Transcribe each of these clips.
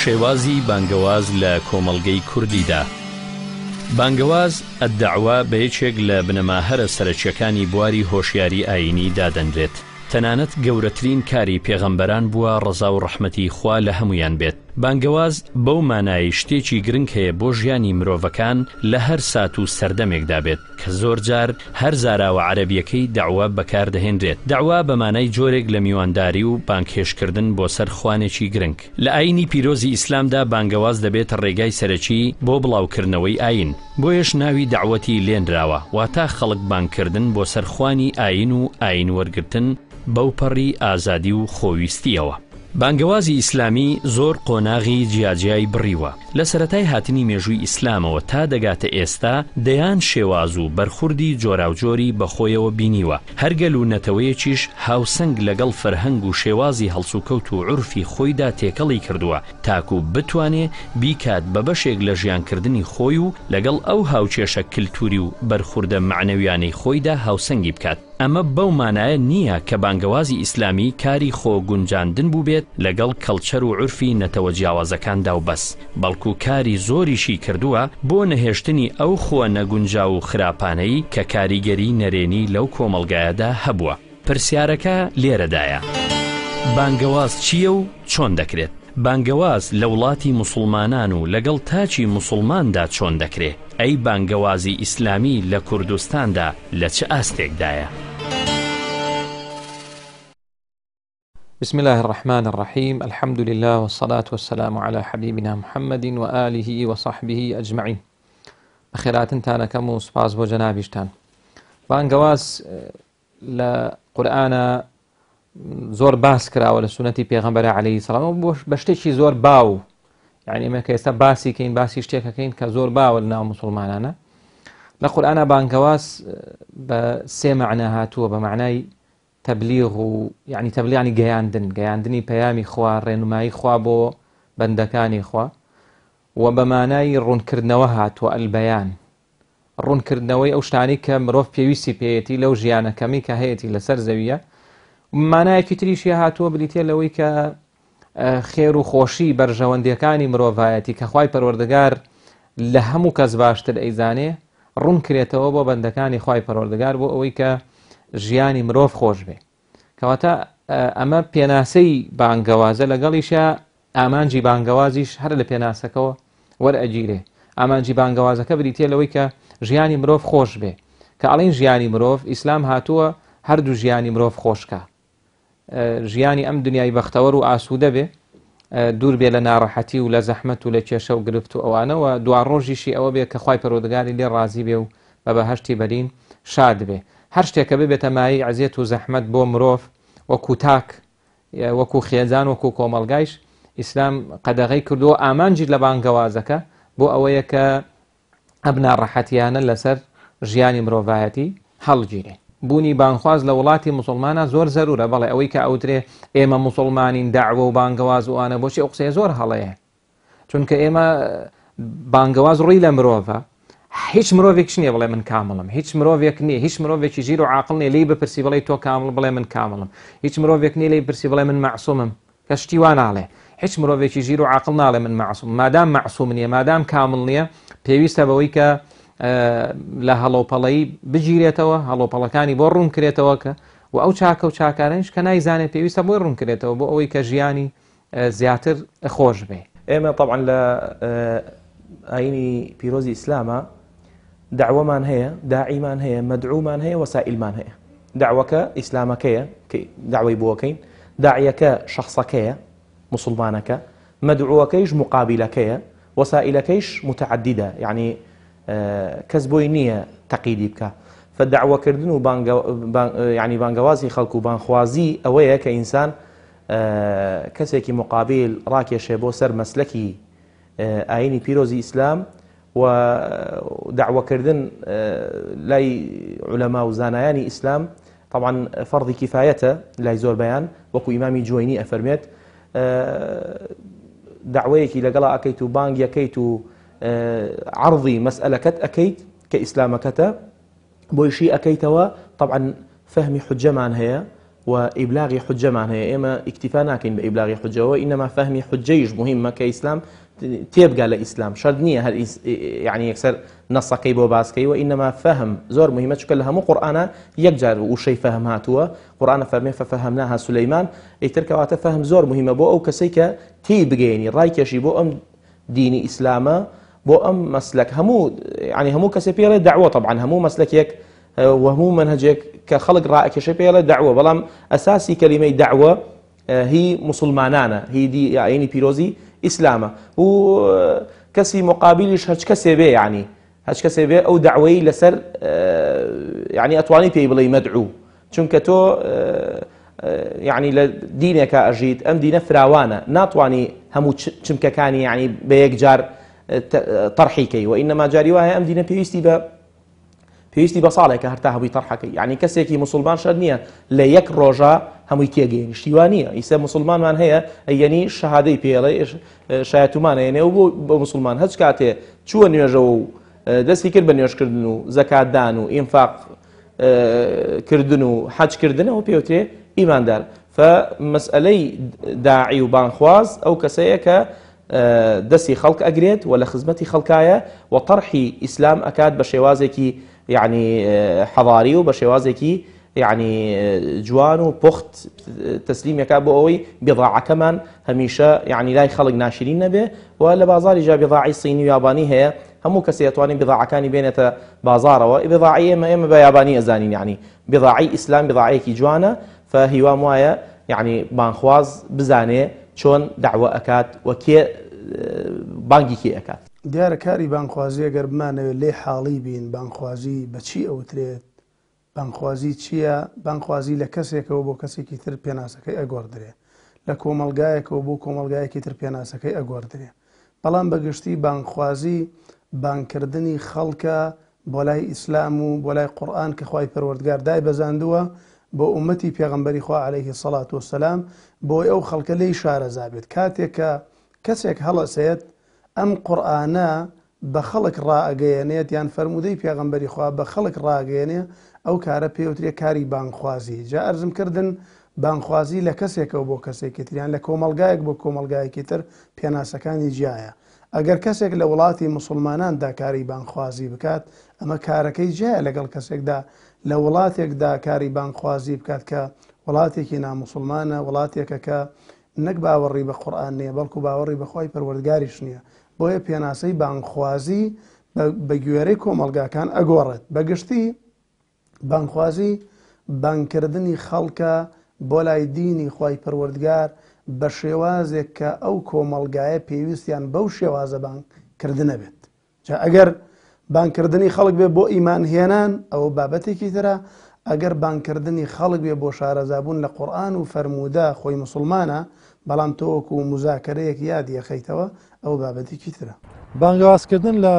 شێوازی بانگەواز لە کۆمەڵگەی کوردیدا. بانگەواز ئەددەعوا بە یەکێک لە بنەماهەرە سەرەکیەکانی بواری هۆشیاری ئاینی دادەنرێت. تەنانەت گەورەترین کاری پێغەمبەران بووە ڕەزا و ڕەحمەتی خوا لە هەمویان بێت. بانگەواز بەو مانای شتێکی گرنگ هەیە بۆ ژیانی مرۆڤەکان لە هەر سات و سەردەمێکدا بێت کە زۆر جار هەر زاراوە عەرەبیەکەی دەعوا بەکاردەهێنرێت. دەعوا بە مانای جۆرێک لە میوانداری و بانگهێشکردن بۆ سەر خوانێکی گرنگ. لە ئاینی پیرۆزی ئیسلامدا بانگەواز دەبێت ڕێگای سەرەکی بۆ بڵاوکردنەوەی ئاین. بۆیەش ناوی دەعوەتی لێنراوە، واتە خەڵک بانگکردن بۆ سەرخوانی ئاین و ئاین وەرگرتن بەو پەڕی ئازادی و خۆویستیەوە. بانگەوازی ئیسلامی زۆر قۆناغی جیاجیای بڕیوە. لە سەرەتای هاتنی مێژووی ئیسلامەوە تا دەگاتە ئێستا دەیان شێواز و بەرخوردی جۆراوجۆری بەخۆیەوە بینیوە. هەرگەل و نەتەوەیەکیش هاوسەنگ لەگەڵ فەرهەنگ و شێوازی هەڵسوکەوت و عورفی خۆیدا تێکەڵی کردووە تاکو بتوانێ بیکات بە بەشێک لە ژیانکردنی خۆی و لەگەڵ ئەو هاوچێشە کلتوری و بەرخوردە معنەویانەی خۆیدا هاوسەنگی بکات. ئەمە بەو مانایە نییە کە بانگەوازی ئیسلامی کاری خۆ گونجاندن بوو بێت لەگەڵ کەڵچەر و عورفی نەتەوە جیاوازەکاندا و بەس، بەڵکو کاری زۆریشی کردووە بۆ نەهێشتنی ئەو خۆ نەگونجا و خراپانەی کە کاریگەری نەرێنی لەو کۆمەڵگایەدا هەبووە. پرسیارەکە لێرەدایە: بانگەواز چییە و چۆن دەکرێت؟ بانگەواز لە وڵاتی موسڵمانان و لەگەڵ تاچی موسڵماندا چۆن دەکرێت؟ ئەی بانگەوازی ئیسلامی لە کوردستاندا لە چه ئاستێکدایە؟ بسم الله الرحمن الرحيم. الحمد لله والصلاة والسلام على حبيبنا محمد وآله وصحبه أجمعين. بخيراتن تانكم وسپاس بو جنابشتان. بانگەواز لە قورئانە زۆر باس کراوە لە سونەتی پێغەمبەر عەلەیهی سەلام بە شتێکی زۆر باو، یعنی ئێمە کە ئێستا باسی کەین باسی شتێکەکەین کە زۆر باوە لە ناو موسڵمانانە. لە قورئانە بانگەواز بە سێ معنە هاتووە، بە معنای تەبلیغ و یعنی تەبلیغ یعنی گەیاندنی پەیامی خوا، ڕێنمایی خوا بۆ بەندەکانی خوا، و بە مانای ڕوونکردنەوە هاتووە، ئەلبەیان، ڕوونکردنەوەی ئەو شتانەی کە مرۆڤ پێویستی پێیەتی لەو ژیانەکەمی کە هەیەی لەسەر زەویە. مانایەکی تریشی هاتووە بریتێ لەوەی کە خێر و خۆشی بەرژەوەندیەکانی مرۆڤایەتی کە خوای پەروەردگار لە هەموو کەس باشتر ئەیزانێ ڕوون کرێتەوە بۆ بەندەکانی خوای پەروەردگار بۆ ئەوەی کە ژیانی مرۆڤ خۆش بێ. کەواتە ئەمە پێناسەی بانگەوازە، لەگەڵیشە ئامانجی بانگەوازیش هەر لە پێناسەکەەوە وەرئەگیرێ. ئامانجی بانگەوازەکە بریتێ لەوەی کە ژیانی مرۆڤ خۆش بێ، کە ئەڵێن ژیانی مرۆڤ، ئیسلام هاتووە هەردوو ژیانی مرۆڤ خۆشکە. ژیانی ئەم دنیای بەختەوەر و ئاسوودە بێ، دوور بێ لە ناڕەحەتی و لە زەحمەت و لە کێشە و گرفت و ئەوانەوە، دوا ڕۆژیشی ئەوە بێ کە خوای پەروەردگاری لێ ڕازی بێ و بە بەهەشتی بەرین شاد بێ. هەر شتێکە ببێتە مای عەزیەت و زەحمەت بۆ مرۆڤ، وەکو تاک، وەکو خێزان، وەکو کۆمەڵگایش، ئیسلام قەدەغەی کردووە ئامانجی لە بانگەوازەکە بۆ ئەوەیە کە ئەم ناڕەحەتیانە لەسەر ژیانی مرۆڤایەتی هەڵگیرێ. بوونی بانخواز لە وڵاتی موسڵمانە زۆر زەرورە، بەڵێ ئەوەی کە ئەوترێ ئێمە موسڵمانین داعوە و بانگەواز و ئانە، بۆچی ئەو قسەیە زۆر هەڵەیە؟ چونکە ئێمە بانگەواز ڕووی لە مرۆڤە. هیچ مرۆڤێک نییە بڵێ من کامڵم، هیچ مرۆڤێک نییە، هیچ مرۆڤێکی ژیر و عاقڵ نییە لی بپرسی بڵێ تۆ کامڵ بڵێ من کامڵم، هیچ مرۆڤێک نییە لی بپرسی بڵێ من معسوومم، کە شتی وا ناڵێ. هیچ مرۆڤێکی ژیر و عاقڵ ناڵێ من معسووم. مادام معسووم نییە، مادام کامڵ نییە، پێویستە بەوەی کە لە هەڵۆپەڵەیی بگیرێتەوە، هەڵۆپەڵەکانی بۆ ڕوون کرێتەوە، کە و ئەو چاکە و چاکارەنش کە نایزانێت پێویستە بۆی ڕوون کرێتەوە بۆ ئەوەی کە ژیانی زیاتر خۆش بێ. ئێمە طبعا لە ئاینی پیرۆزی ئیسلامە دعوەمان هەیە، داعیمان هەیە، مەدعومان هەیە، وەسائلمان هەیە. دعوەکە ئیسلامەکەیە کە دعوەی بۆکەین، داعیەکە شخصەکەیە موسڵمانەکە، مەدعوەکەیش مقابلەکەیە، وەسائلەکەیش متعددە، یعنی کەس بۆی نییە تەقیدی بکە. فدعوەکردن و یعنی بانگەوازی خەڵک و بانخوازی ئەوەیە کە ئینسان کەسێکی مقابل ڕاکێشێ بۆ سەر مەسلەکی ئاینی پیرۆزی ئیسلام، و دعوەکردن لای علەما و زانایانی ئیسلام طبعا فەرضی کیفایەتە لای زۆر بەیان، وەکو ئیمامی جوەینی ئەفەرمێت دعوەیەکی لەگەڵا ئەەکەیت و بانگیەکەیت و عرضی مەسئلەکەت ئەەکەیت کە ئیسلامەکەتە بۆیشی ئەەکەیتەوە طبعا فهمی حجەمان هەیە و ئیبلاغی حجەمان هەیە ئێمە ئیکتیفا ناکەین بە ئیبلاغی حجەوە ئینەما فهمی حجەیش مهمە کە ئیسلام تێبگا لە ئیسلام شەرط نییە هەر یعنی یەکسەر نەسەکەی بۆ باسکەیەوە ئینەما فەهم زۆر مهمە چونکە لە هەموو قورئانە یەکجار وشەی فەهم هاتووە قورئانە فەرمێ فەفەهەمناها سولەیمان ئیتر کەواتە فەهم زۆر مهمە بۆ ئەو کەسەی کە تێی بگەێنی ڕایکێشی بۆ ئەم دینی ئیسلامە بۆ ئەم مەسلەک هەموو يعني هەموو کەسێ پێڵێ دعوە طبعا هەموو مەسلەکێک وهموو منهجێک کە خەڵک ڕائکێشە پێڵێ دعوە بەڵام ئەساسی کەلیمەی دعوە هی مسلمانانە هی دینی پیرۆزی ئیسلامە و کەسی مقابلیش هەچ کەسێ بێ يعني هەچ کەسێ بێ ئەو دعوەی لەسەر يعني ئەتوانی پێی بڵێ مەدعو چونکە تۆ يعني لە دینێکە ئەژیت ئەم دینە فراوانە ناتوانی هەموو چمکەکانی يعني بە یەکجار طرحیکەی و ئینەما جاری وایە ئەم دینە پێویستی بە ساڵێکە هەرتا هەبووی طرحەکەی يعني کەسێکی مسلمان شەر نییە لە یەک ڕۆژە هەمووی تێگەین شتیوانیە ئیسە مسلمانمان هەیە یعنی شەهادەی پێڵێ شایەتومانە هێنێ و بۆ مسلمان هەچ کاتێ چووە نوێژەوە و دەستی کرد بە نوێژکردن و زەکاتدان و ئینفاق کردن و حەجکردنەوە پێوترێ ئیماندار فمەسئلەی داعی و بانخواز ئەو کەسەیە کە دەستی خەڵک ئەگرێت و لە خزمەتی خەڵکایە و طرحی ئیسلام ئەکات بە شێوازێکی يعني حەضاری و بە شێوازێکی يعني جوان و پوخت تەسلیمێکا بۆ ئەوەی بضاعەکەمان هەمیشە يعني لای خەڵک ناشرین نەبێ و لە بازاری جا بضاعی صینی و یابانی هەیە هەموو کەسێ ئەتوانێت بضاعەکانی بێنێتە بازارەوە بضاعی ئێمە بە یابانی ئەزانین يعني بضاعی ئیسلام بضاعەیەکی جوانە فهیوام وایە يعني بانخواز بزانێ چۆن دعوە ئەکات و کێ بانگی کێ ئەکات دیارە کاری بانخوازی ئەگەر بمانەوێت لێ حاڵی بین بانخوازی بەچی ئەوترێت بانخوازی چییە بانخوازی لە کەسێکەوە بۆ کەسێکی تر پێناسەکەی ئەگۆڕدرێ لە کۆمەلگایەکەوە بۆ کۆمەلگایەکی تر پێناسەکەی ئەگۆڕدرێ بەڵام بەگشتی بانخوازی بانکردنی خەڵکە بۆ لای ئیسلام و بۆ لای قورئان کە خوای پەروەردگار دای بەزاندووە بۆ ئومەتی پێغەمبەری خوا عەلەیهی سەڵات وەسەلام بۆی ئەو خەڵکە لێی شارەزا بێت کاتێک کە کەسێک هەڵەسێت ئەم قورئانە بە خەڵک ڕائەگەیەنێت یان فەرموودەی پێغەمبەری خوا بە خەڵک ڕائەگەیەنێ ئەو کارە پێوترێ کاری بانخوازی جا ئەرزم کردن بانخوازی لە کەسێکەوە بۆ کەسێکی تریان لە کۆمەلگایەک بۆ کۆمەلگایەکی تر پێناسەکانی جیایە ئەگەر کەسێک لە وڵاتی مسلماناندا کاری بانخوازی بکات ئەمە کارەکەی جیایە لەگەڵ کەسێکدا لە وڵاتێکدا کاری بانخوازی بکات کە وڵاتێکی نامسلمانە وڵاتێکە کە نەک باوەڕی بە قورئان نییە بەڵکو باوەڕی بەخوای پەروەردگاریش نییە بۆیە پێناسەی بانخوازی بە گوێرەی کۆمەلگاکان ئەگۆڕێت بەگشتی بانخوازی بانکردنی خەڵکە بۆ لای دینی خوای پەروەردگار بە شێوازێک کە ئەو کۆمەلگایە پێویستیان بەو شێوازە بانکردنە بێت جا ئەگەر بانکردنی خەڵک بێ بۆ ئیمان هێنان ئەوە بابەتێکی ترە ئەگەر بانکردنی خەڵک بێ بۆ شارەزابوون لە قورئان و فەرموودە خۆی مسلمانە بەڵام تۆ وەکو مزاکەرەیەک یاد یەخەیتەوە ئەو بابەتێکی ترە بانگوازکردن لە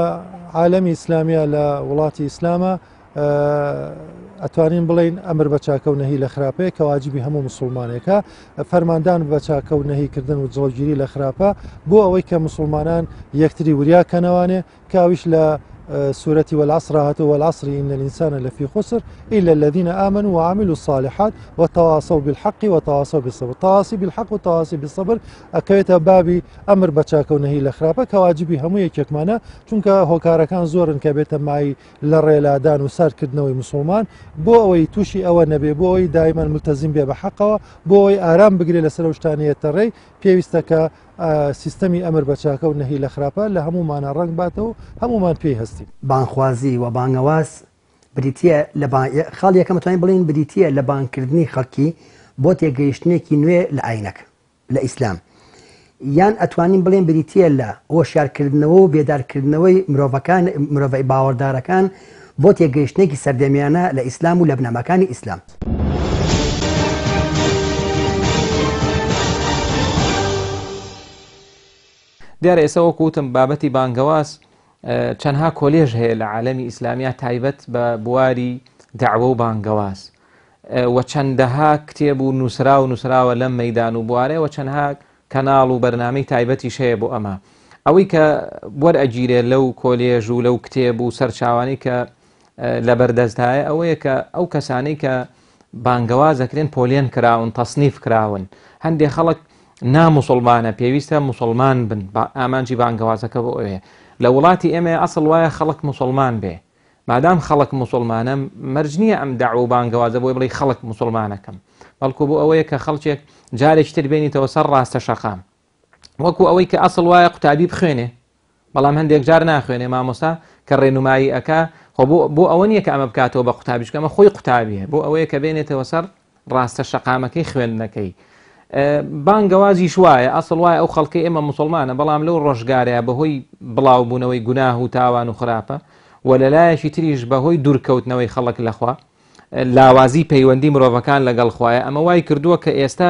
عالەمی ئیسلامیە لە وڵاتی ئیسلامە ئەتوانین بڵین ئەمر بە چاکەوتنەهی لە خراپەیە کە واجبی هەموو مسلمانێکە فەرماندان بە چاکەوتنەهیکردن و جڵگیری لە خراپە بۆ ئەوەی کە مسلمانان یەکتری وریا کەنەوانێ کاویش لە سورة والعصر هاتوا والعصر إن الإنسان لفي خسر إلا الذين آمنوا وعملوا الصالحات وتواصوا بالحق وتواصوا بالصبر تواصي بالحق وتواصي بالصبر أكيت بابي أمر بچاك ونهي لخرابة كواجبي همو يكيكمانا چونك هوكاركان زورن كبيتا معي للريلادان وسار كدنوي مسلمان بو أوي توشي أو نبي بو أوي دائما ملتزم بها بحقه بو أوي آرام بقري لسلوشتانية الري بيويستك سیستەمی ئەمر بە چاکە و نەهی لە خراپە لە هەمومانە ڕنگ باتەوە هەمومان پێی هەستی بانخوازی و بانگەواز بریتە لە خاڵ یەکەم توانین بڵین بریتە لە بانکردنی خەڵکی بۆ تێگەیشتنێکی نوێ لە ئاینەکە لە ئیسلام یان ئەتوانین بڵێن بریتە لە هۆشیارکردنەوە و بێدارکردنەوەی مرۆڤ باوەڕدارەکان بۆ تێگەیشتنێکی سەردەمیانە لە ئیسلام و لە بنەماکانی ئیسلام. دیارە ئێستا وەکو وتم بابەتی بانگەواز چەندها کۆلێژ هەیە لە عالەمی ئیسلامیە تایبەت بە بواری دعوە و بانگەواز و چەندەها کتێب و نووسراوە لەم مەیدان و بوارێ و چەندها کەناڵ و بەرنامەی تایبەتی شەیە بۆ ئەمە ئەوەی کە وەرئەگیرێت لەو کۆلێژ و لەو کتێب و سەرچاوانی کە لە بەردەستایە ئەوەیە کە ئەو کەسانەی کە بانگەوازەکرێن پۆلێن کراون تەسنیف کراون هەندێک خەڵک ناموسڵمانە پێویستە موسڵمان بن ئامانجی بانگەوازەکە بۆ ئەوەیە لە وڵاتی ئێمە ئەسڵ وایە خەڵک موسڵمان بێ مادام خەڵک موسڵمانە مەرج نییە ئەم داع و بانگەوازە بۆی بڵێ خەڵک موسڵمانەکەم بەڵکو بۆ ئەوەیە کە خەڵکێک جارێک تر بێنیتەوە سەر ڕاستە شەقام وەکو ئەوەی کە ئەسڵ وایە قوتابی بخوێنێ بەڵام هەندێک جار ناخوێنێ مامۆستا کە ڕێنمایی ئەکا بۆ ئەوە نییە کە ئەمە بکاتەوە بە قوتابیش کەمە خۆی قوتابیە بۆ ئەوەیە کە بێنێتەوە سەر ڕاستە شەقامەکەی خوێندنەکەی بانگەوازی شوایە ئەسڵ وایە ئەو خەڵکی ئێمە موسڵمانە بەڵام لەو ڕۆژگارەیە بەهۆی بڵاوبوونەوەی گوناه و تاوان و خراپە و لەلایەکی تریش بەهۆی دوورکەوتنەوەی خەڵک لەخوا لاوازی پەیوەندی مرۆڤەکان لەگەڵ خوایە ئەمە وای کردووە کە ئێستا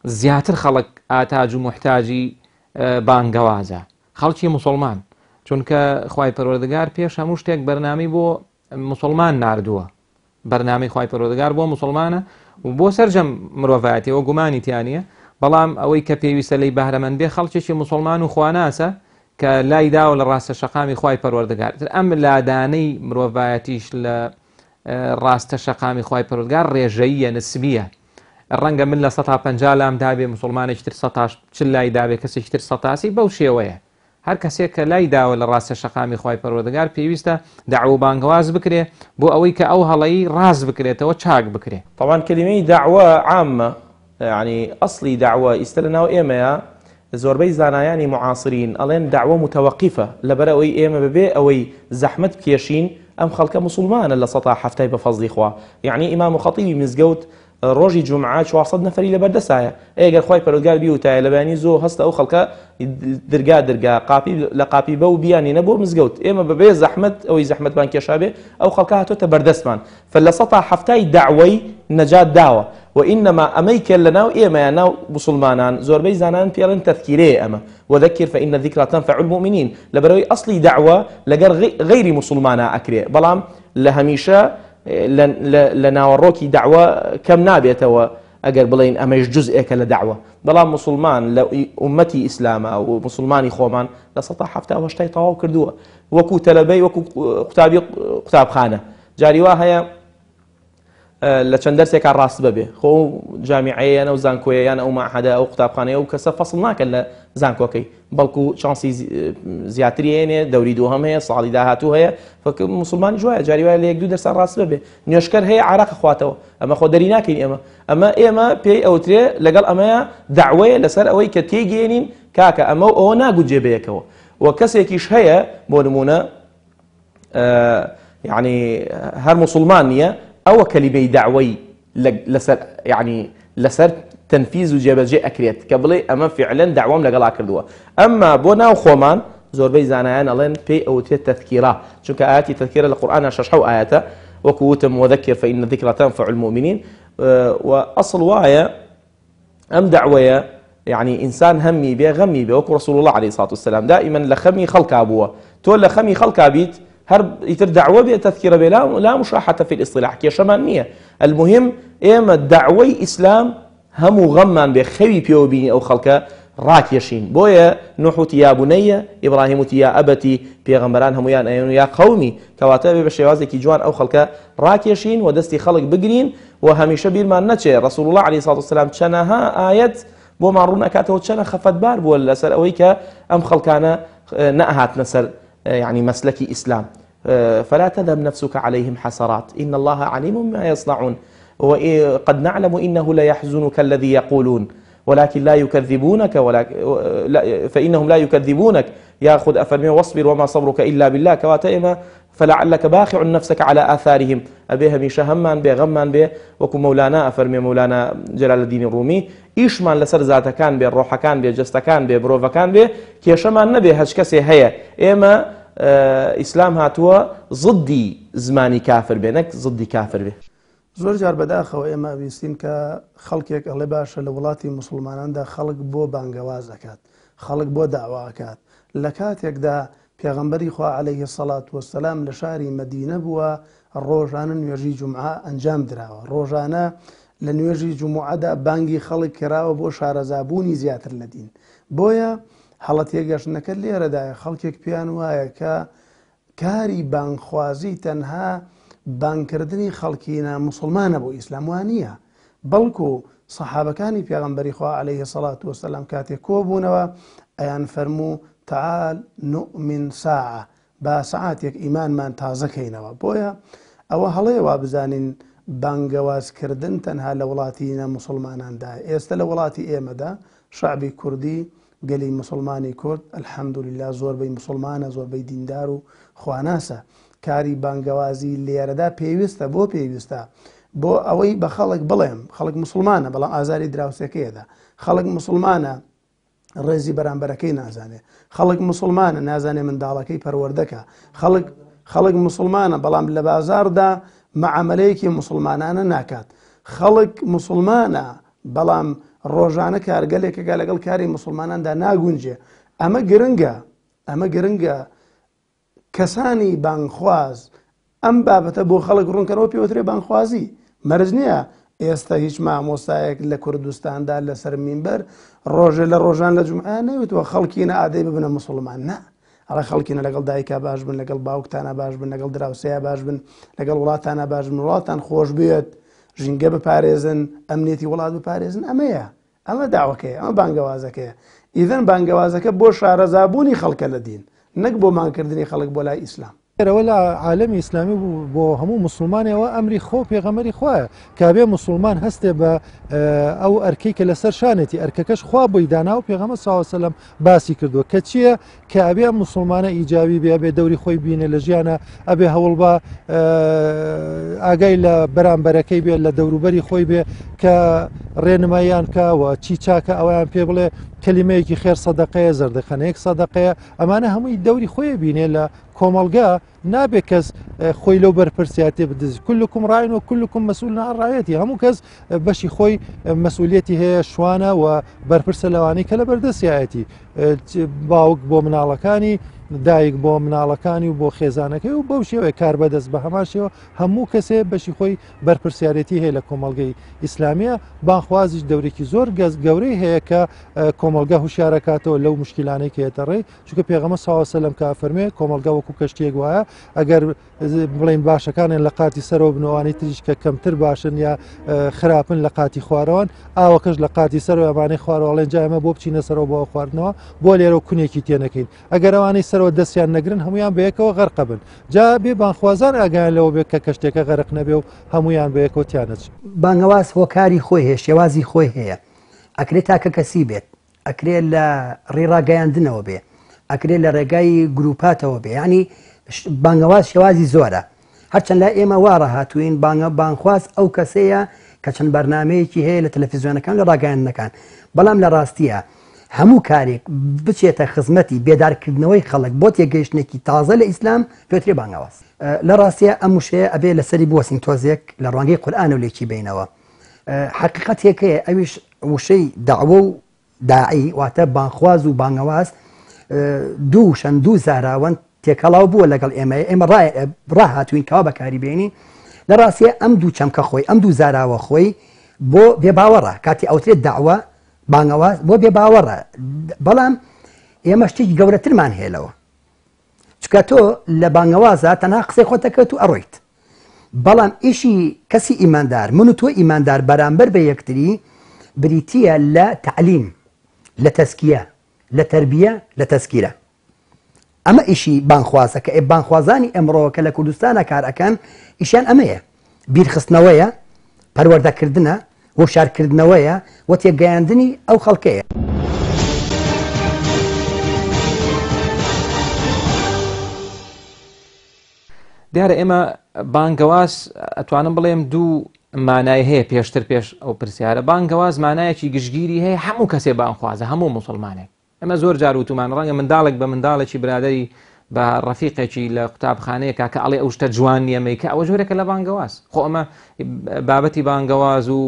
زیاتر خەڵک ئاتاج و محتاجی بانگەوازە خەڵکی موسڵمان چونکە خوای پەروەردگار پێش هەموو شتێک بەرنامی بۆ موسڵمان ناردووە بەرنامەی خوای پەروەردگار بۆ موسڵمانە و بۆ سەرجەم مرۆڤایەتیەوە گومانی تیانە بەڵام ئەوەی کە پێویستە لی بەهرەمەند بێ خەڵکێکی موسڵمان و خواناسە کە لای داوە لە ڕاستە شەقامی خوای پەروەردگار ئەم لادانەی مرۆڤایەتیش لە ڕاستە شەقامی خوای پەروەردگار ڕێژەییە نسبیە ڕەنگە من لە 150 لام دابێ مسلمانێکی تر 100 لای دابێ کەسێکی تر 100 بەو شێوەیە هەر کەسێک کە لای داوە لە ڕاستە شەقامی خوای پەروەردگار پێویستە داعوە بانگەواز بکرێ بۆ ئەوەی کە ئەو هەڵەیی ڕاست بکرێتەوە چاک بکرێ طبعا كلمة دعوة عامة يعني أصلي دعوة استلنا وإيميا زۆربەی زانایانی معاصرین ئەڵێن دعوە متوقفة لەبەرەوەی ئێمە ببێ ئەوەی زەحمەت بکێشین ئەم خەڵکە موسڵمانە لە 100 بە فەزلی خوا یعنی ئیمام خەتیبی مزگەوت ڕۆژی جومعە 400 نەفەری لەبەردەسایە ئەگەر خوای پەروەردگار بیوتایە لە بەیانی زۆر هەستە ئەو خەڵکە درگا لە قاپی بە و بیانینە بۆ مزگەوت ئێمە بەبێ زەحمەت ئەوەی زەحمەتمان کێشابێ ئەو خەڵکە هاتۆتە بەردەستمان فلە 100 دعوەی نەجات داوە وإنما أميك لنا إيما ناو مسلمانان زوربي زانان بيرن تذكيري أما وذكر فإن الذكرى تنفع المؤمنين لبروي أصلي دعوة لقر غير مسلمانا أكري بلام لهميشا لنا وروكي دعوة كم نابية أقر بلين أميش جزء لدعوة بلام مسلمان لو أمتي إسلام أو مسلماني خومان لسطا حفتا واشتاي طواو كردوه وكو تلبي وكو قتاب خانة جاري واهيا لە چەند دەرسێکا ڕاست ببێ خۆ جامیعەیەنە و زانکۆیەیان ئەو ماحەدە ئەو قوتابخانەیە و کەسە فەسڵ ناکەن لە زانکۆکەی بەڵکو چانسی زیاتری هێنێ دەوری دووهەم هەیە ساڵی داهاتوو هەیە فکر مسلمانی جوایە جاری وایە لە یەک دوو دەرسا ڕاست ببێ نوێشکەر هەیە عراق خواتەوە ئەمە خۆ دەری ناکەین ئێمە پێی ئەوترێ لەگەڵ ئەمەیە دعوەیە لەسەر ئەوەی کە تێگەێنین کاکە ئەمە ئەوە ناگوجێ بەیەکەوە و کەسێکیش هەیە بۆ نمونە یعنی هەر مسلمان نییە أو كلمة دعوي لسر يعني لسر تنفيذ وجبجة أكريت قبل أما فعلا دعوة من لقلا كردوا أما بونا وخومان زوربي زانيان ألين بي أو تذكيرة شو كآيات تذكير القرآن شرحوا آياته وكوتم وذكر فإن الذكرى تنفع المؤمنين وأصل وايا أم دعوة يعني إنسان همي بيه غمي بيه وكو رسول الله عليه الصلاة والسلام دائما لخمي خلق أبوه تقول لخمي خلق أبيت هرب يتر دعوة بتذكير بلا لا مشاحة في الاصطلاح كيشمان نية المهم إما الدعوة إسلام هم غمان بخوي بيوبيني أو خلقه راكيشين بويا نوح يا بني إبراهيم يا أبتي بيغمران هم يا قومي كواتب بشيوازي كي جوان أو خلقه راكيشين ودستي خلق بقرين وهميشه بير ما نتشي رسول الله عليه الصلاة والسلام تشنها آية بو معرونا كاته تشنها خفت بار بو لسر أويك أم خلقانا نأهات نسر يعني مسلكي إسلام فلا تذهب نفسك عليهم حسرات إن الله عليم ما يصنعون وقد نعلم إنه لا يحزنك الذي يقولون ولكن لا يكذبونك فإنهم لا يكذبونك ياخذ أفرمي واصبر وما صبرك إلا بالله كواتئما فلعلك باخع نفسك على آثارهم أبيها ميشا همان بي غمان بي وكو مولانا أفرمي مولانا جلال الدين الرومي إيشمان لسر ذاتا كان بي الروحة كان بي جستا كان بي بروفا كان بي كيشمان نبي هج كسي هيا إما ئیسلام هاتووە ضدی زمانی کافر بێ نەک ضدی کافر بێ زۆر جار بەداخەوە ئێمە بیستین کە خەڵکێک ئەڵێ باشە لە وڵاتی موسڵماناندا خەڵک بۆ بانگەواز دەکات خەڵک بۆ داواکات لە کاتێکدا پێغەمبەری خوا عەلەیهی سەڵات وەسەلام لە شاری مەدینە بووە ڕۆژانە نوێژی جومعە ئەنجام دراوە ڕۆژانە لە نوێژی جمعەدا بانگی خەڵک کراوە بۆ شارەزابوونی زیاتر لە دین. بۆیە هەڵە تێگەشتنەکە لێرەدایە خەڵکێک پێیان وایە کە کاری بانگخوازی تەنها بانگکردنی خەڵکی مسلمانە بۆ ئیسلام وانە، بەڵکو سەحابەکانی پێغەمبەری خوا عەلەیهی سەڵات وەسەلام کاتێک کۆبوونەوە ئەیان فەرموو تعال نؤمن ساعة، با سەعاتێک ئیمانمان تازەکەینەوە. بۆیە ئەوە هەڵەیە وا بزانین بانگەوازکردن تەنها لە وڵاتی مسلماناندا. ئێستا لە وڵاتی ئێمەدا شعبی کوردی گەلی مسلمانی کورد ئەلحەمدولیلا زۆربەی مسلمانە، زۆربەی دیندار و خواناسە. کاری بانگەوازی لێرەدا پێویستە، بۆ پێویستە بۆ ئەوەی بە خەڵک بڵێم خەڵک مسلمانە بەڵام ئازاری دراوسەکەیەدا، خەڵک مسلمانە ڕێزی بەرامبەرەکەی نازانێ، خەڵک مسلمانە نازانێ منداڵەکەی پەروەردەکە، خەڵک مسلمانە بەڵام لە بازاردا مەعاملەیەکی مسلمانانە ناکات، خەڵک مسلمانە بەڵام ڕۆژانە کارگەلێکەکە لەگەڵ کاری مسلماناندا ناگونجێ. ئەمە گرنگە کەسانی بانگخواز ئەم بابەتە بۆ خەڵک ڕوونکەرەوە پێوترێ بانگخوازی. مەرج نییە ئێستا هیچ مامۆستایەک لە کوردستاندا لەسەر مینبەر ڕۆژێ لە ڕۆژان لە جومعە نەوتوە خەڵکینە ئادەی ببنە مسلمان، نا ئەڵە خەڵکینە لەگەڵ دایکا باش بن، لەگەڵ باوکتانە باش بن، لەگەڵ دراوسەیە باش بن، لەگەڵ وڵاتانە باش بن، وڵاتان خۆش بێت، ژینگە بپارێزن، ئەمنیەتی وڵات بپارێزن. ئەمە داوەکەیە، ئەمە بانگەوازەکەیە. ئیدەن بانگەوازەکە بۆ شارەزابوونی خەڵکە لە دین، نەک بۆ مانکردنی خەڵک بۆ لای ئیسلام. ئەوە لە عالەمی ئیسلامی بۆ هەموو مسلمانەوە ئەمری خۆ پێغەمبەری خوایە کابێ مسلمان هەستێ بە ئەو ئەرکەی کە لەسەر شانێتی ئەرکەکەش خوا بۆی دانا و پێغەمبەر صلی الله علیه و سلم باسی کردووە کە چییە کە ئەبێ مسلمانە ئیجابی بێ، ئەبێ دەوری خۆی بینێ لە ژیانە، ئەبێ هەوڵ بە ئاگای لە بەرامبەرەکەی بێ، لە دەوروبەری خۆی بێ کە ڕێنماییان کاوە چی چاکە ئەویان پێ بڵێ کەلیمەیەکی خێر سەدەقەیە، زەردەخەنەیەک سەدەقەیە. ئەمانە هەمووی دەوری خۆی بینێ لە کۆمەڵگا، نابێت کەس خۆی لەو بەرپرسیاتێ بدەست. كلكم راع وكلكم مسؤول عن رعيته، هەموو کەس بەشی خۆی مەسئولیەتی هەیە شوانە و بەرپرسە لەوانەی کە لە بەردەستیایەتی باوک بۆ مناڵەکانی، دایک بۆ مناڵەکانی و بۆ خێزانەکەی و بەو شێوەیە کار بەدەست بە هەمان شێوە هەموو کەسێ بەشی خۆی بەرپرسیارەتی هەیە لە کۆمەڵگەی ئیسلامیە. بانخوازیش دەورێکی زۆر گەورەی هەیە کە کۆمەڵگە هوشیارەکاتەوە لەو مشکلانەی کە هێتە ڕێی، چونکە پێغەمبەر صلی الله علیه و سلم کە فەرمێ کۆمەڵگە وەکو کەشتیەک وایە، ئەگەر بڵین باشەکانیان لە قاتی سەرەوە بنەوەی تریش کە کەمتر باشن یا خراپن لە قاتی خوارەوەن، ئاوەکەش لە قاتی سەرەوە ئەوانەی خوارەوەڵێن جا ئێمە بۆ بچینە سەرەوە بۆ خواردنەوە بۆ لێرە کونێکی تێنەکەین، ئەگەر ئەوانەی سەرەوە دەستیان نەگرن هەمویان بەیەکەوە غەرق بن. جا بێ بانخوازان ئاگایان لەوە بێت کە کەشتێکە غەرق نەبێ و هەمویان بەیەکەوە تیانەچ. بانگەواز هۆکاری خۆی هەیە، شێوازی خۆی هەیە، ئەکرێت تاکە کەسی بێت، ئەکرێت لە ڕێڕاگەیاندنەوە بێ، ئەکرێت لە ڕێگای گروپاتەوە بێ. ینی بانگەواز شێوازی زۆرە، هەرچەند لا ئێمە وا ڕاهاتوین بانخواز ئەو کەسەیە کە چەند بەرنامەیەکی هەیە لە تەلەڤیزیۆنەکان لە ڕاگەیاندنەکان، بەڵام لە ڕاستیە هەموو کارێک بچێتە خزمەتی بێدارکردنەوەی خەڵک بۆ تێگەیشتێکی تازە لە ئیسلام پێوترێ بانگەواز. لە ڕاستیە ئەم وشەیە ئەبێ لەسەری بوەسین تۆزێک لە ڕوانگەی قورئان و لێکی بینەوە. حقیقەتێکەیە ئەویش وشەی داعوە و داعی واتە بانخواز و بانگەواز دوو زاراوەند تێکەڵاو بووە لەگەڵ ئێمە ڕاهاتوین کەوا بەکاری بێنی. لە ڕاستیە ئەم دوو چەمکە خۆی ئەم دوو زاراوە خۆی بۆ بێباوەڕە کاتی ئەوترێت داعوە بانگەواز بۆ بێباوەڕە، بەڵام ئێمە شتێکی گەورەترمان هێلەوە، چکە تۆ لە بانگەوازە تەنها قسەی خۆتەکەوت و ئەڕۆیت، بەڵام ئیشی کەسی ئیماندار من و تۆ ئیماندار بەرامبەر بە یەکتری بریتیە لە تعلیم، لە تەزکیە، لە تەربیە، لە تەزکیرە. ئەمە ئیشی بانخوازە کە بانخوازانی ئەمڕۆ کە لە کوردستانە کار ئەکەن ئیشیان ئەمەیە، بیرخستنەوەیە، پەروەردەکردنە، وەشارکردنەوەیە و تێگەیاندنی ئەو خەڵکەیە. دیارە ئێمە بانگەواز ئەتوانم بڵێم دوو مانای هەیە پێشتر پێش ئەو پرسیارە. بانگەواز مانایەکی گشتگیری هەیە، هەموو کەسێ بانخوازە، هەموو مسلمانێک. ئەمە زۆر جار وتمان ڕەنگە منداڵێک بە منداڵێکی برادەری بە ڕەفیقێکی لە قوتابخانەیەکە کە ئەڵێ ئەو شتە جوان نییە مەیکە، ئەوە جۆرێکە لە بانگەواز. خۆ ئەمە بابەتی بانگەواز و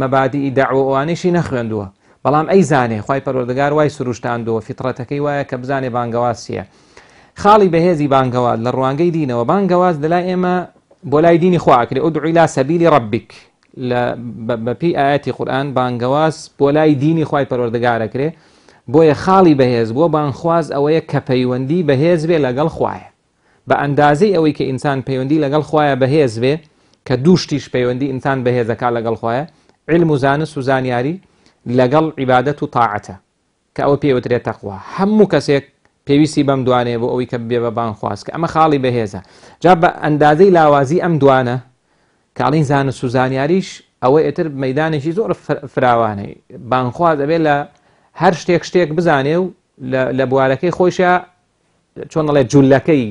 مەبادی داعوە ئەوانەیشی نەخوێندووە، بەڵام ئەی زانێ خوای پەروەردگار وای سروشتاندووە، فیترەتەکەی وایە کە بزانێ بانگەواز چییە. خاڵی بەهێزی بانگەواز لە ڕوانگەی دینەوە، بانگەواز لەلای ئێمە بۆ لای دینی خوا ئەکرێ، ئودعو إلى سبيل ربك، بەپی ئاەتی قورئان بانگەواز بۆ لای دینی خوای پەروەردگارەکرێ بۆیە خاڵی بەهێز بۆ بانخواز ئەوەیە کە پەیوەندی بەهێز بێ لەگەڵ خوایە بە ئەندازەی ئەوەی کە ئینسان پەیوەندی لەگەڵ خوایە بەهێز بێ کە دووشتیش پەیوەندی ئینسان بەهێزەکە لەگەڵ خوایە علم و زانست و زانیاری لەگەڵ عیبادەت و تاعەتە کە ئەوە پێوترێت تەقوا هەموو کەسێک پێویستی بەم دوانێ بۆ ئەوەی کە بێ بە بانخواز کە ئەمە خاڵی بەهێزە جا بە ئەندازەی لاوازی ئەم دوانە کاڵین زانست و زانیاریش ئەوەی ئێتر مەدانێکی زۆر فراوانەی بانخواز دەبێت لە هەر شتێک بزانێ و لە بوارەکەی خۆشە چۆن دەڵێت جوولەکەی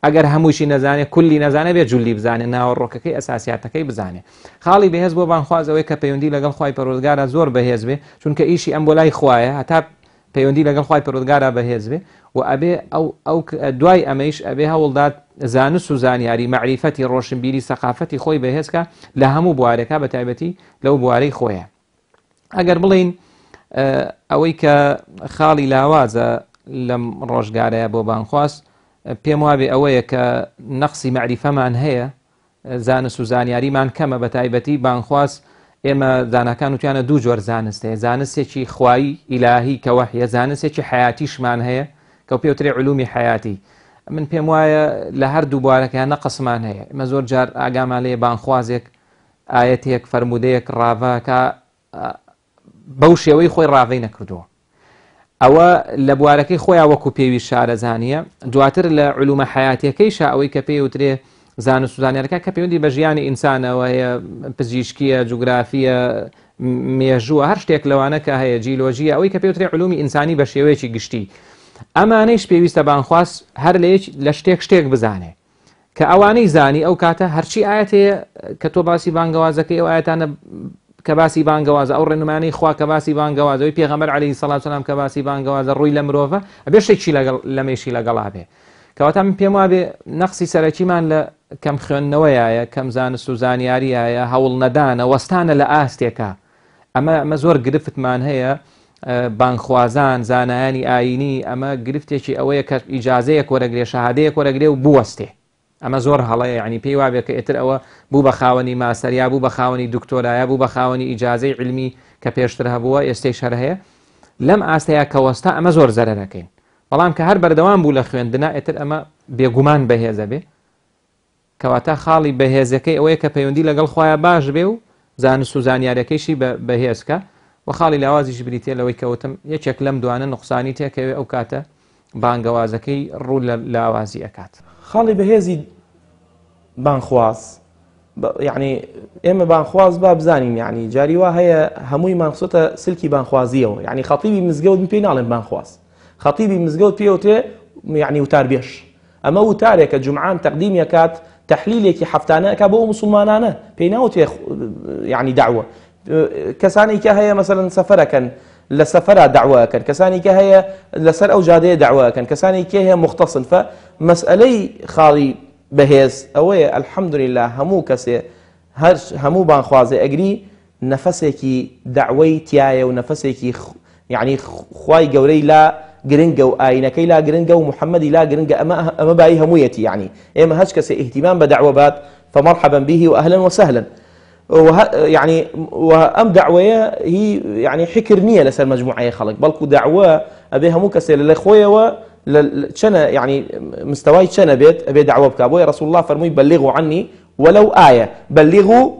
ئەگەر هەمووشی نەزانێت کولی نەزانێت بێت جولی بزانێت ناوەڕۆکەکەی ئەساسیاتەکەی بزانێت خاڵی بەهێز بۆ بانخوازەوەی کە پەیوەندی لەگەڵ خوای پەروەردگارە زۆر بەهێز بێ چونکە ئیشی ئەم بۆ لای خوایە هەتا پەیوەندی لەگەڵ خوای پەروەردگارە بەهێز بێ و ئەبێ ئەو دوای ئەمەیش ئەبێ هەوڵدات زانست و زانیاری مەعریفەتی ڕۆشنبیری سەقافەتی خۆی بەهێزکە لە هەموو بوارەکە بە تایبەتی لەو بوارەی خۆیە ئەگەر بڵین ئەوەی کە خاڵی لاوازە لەم ڕۆژگارەیە بۆ بانخواست پێم وابێ ئەوەیە کە نەقسی مەعریفەمان هەیە زانست و زانیاریمان کەمە بە تایبەتی بانخواست ئێمە زانەکان وتیانە دوو جۆر زانست هەیە زانستێکی خوایی ئیلاهی کە وەحیە زانستێکی حیاتیشمان هەیە کە پێوترێ علومی حیاتی من پێم وایە لە هەردوو بوارەکەیان نەقسمان هەیە ئمە زۆر جار ئاگامان لێ بانخوازێک ئاەتێک فەرمودەیەک ڕاڤاکە بەو شێوەی خۆی ڕاوەی نەکردووە ئەوە لە بوارەکەی خۆیان وەکو پێوی شارەزانیە دواتر لە علومە حیاتیەکەیش ئەوەی کە پێوترێ زانست و زانیاریەکە کە پەیوەندی بە ژیانی ئینسانەوە هەیە پزیشکیە جوگرافیە مێژووە هەر شتێک لەوانە کە هەیە جیلۆژیە ئەوەی کە پێوترێ علومی ئینسانی بە شێوەیەکی گشتی ئەمانەیش پێویستە بانخواست هەر لە شتێک بزانێ کە ئەوانەی زانی ئەو کاتە هەرچی ئاەتەیە کە تۆ باسی بانگەوازەکەی ئەو ئاەتانە کە باسی بانگەوازە ئەو ڕێنمانەی خوا کە باسی بانگەوازەوەی پێغەمبەر عەلەیهی سەڵات و سەلام کە باسی بانگەوازە ڕووی لە مرۆڤە ئەبێ شتێکی لەمەیشی لەگەڵا بێ کەواتە من پێم وابێ نەقسی سەرەکیمان لە کەم خوێندنەوەیە کەم زانست و زانیاریایە هەوڵ نەدانە وەستانە لە ئاستێکە ئەمە زۆر گرفتمان هەیە بانخوازان زانایانی ئاینی ئەمە گرفتێکی ئەوەیە کە ئیجازەیەک وەرەگرێ شەهادەیەک وەرەگرێ و بوەستێ ئەمە زۆر هەڵەیە یعنی پێی وابێ کە ئێتر ئەوە بوو بە خاوەنی ماسەریا بوو بە خاوەنی دکتۆرایە بوو بە خاوەنی ئیجازەی علمی کە پێشتر هەبووە ئێستەیش هەر هەیە لەم ئاستەیە کە وەستا ئەمە زۆر زەرەرەکەین بەڵام کە هەر بەردەوام بوو لە خوێندنا ئێتر ئەمە بێگومان بەهێزە بێ کەواتە خاڵی بەهێزەکەی ئەوەیە کە پەیوەندی لەگەڵ خۆیان باش بێ و زانست و زانیاریەکەیشی بەهێزکە و خاڵی لاوازیش بریتێ لەوەی کەوتم یەکێک لەم دوانە نقصانی تێکەوێ ئەو کاتە بانگەوازەکەی ڕوو لە لاوازی ئەکات خاڵی بەهێزی بانخواز يعني ئێمە بانخواز با بزانین يعني جاری وا هەیە هەمووی مانخسۆتە سلکی بانخوازیەوە يعني خەتیبی مزگەوت پێی ناڵێن بانخواز خەتیبی مزگەوت پێوتێ يعني وتاربێش ئەمە وتارێکە جومعان تەقدیمی ئەکات تحلیلێکی هەفتانە ئەکا بۆ مسلمانانە پێی ناوتێ يعني دعوە کەسانی کە هەیە مثلا سەفەرەکەن لە سەفەرە دعوەکەن کەسانی کە هەیە لەسەر ئەو جادەیە دعوەکەن کەسانی کە هەیە مختصن فمەسئلەی خاڵی بەهێز ئەوەیە الحەمدولله هەموو کەسێ هەموو بانخوازێ ئەگری نەفەسێکی دعوەی تایە و نەفەسێکی يعني خوای گەورەی لا گرنگە و ئاینەکەی لا گرنگە و محەممەدی لا گرنگە ئەمە بای هەموویەتی يعني ئێمە هەچ کەسێ اهتمام بە دعوە بات فمرحبا به وأهلا وسهلا يعني وأم دعوة هي يعني حكر نية لسر مجموعة خلق بلكو دعوة أبيها مو كسر للأخوية شنا يعني مستواي شنا بيت أبي دعوة بكابوي رسول الله فرمي بلغوا عني ولو آية بلغوا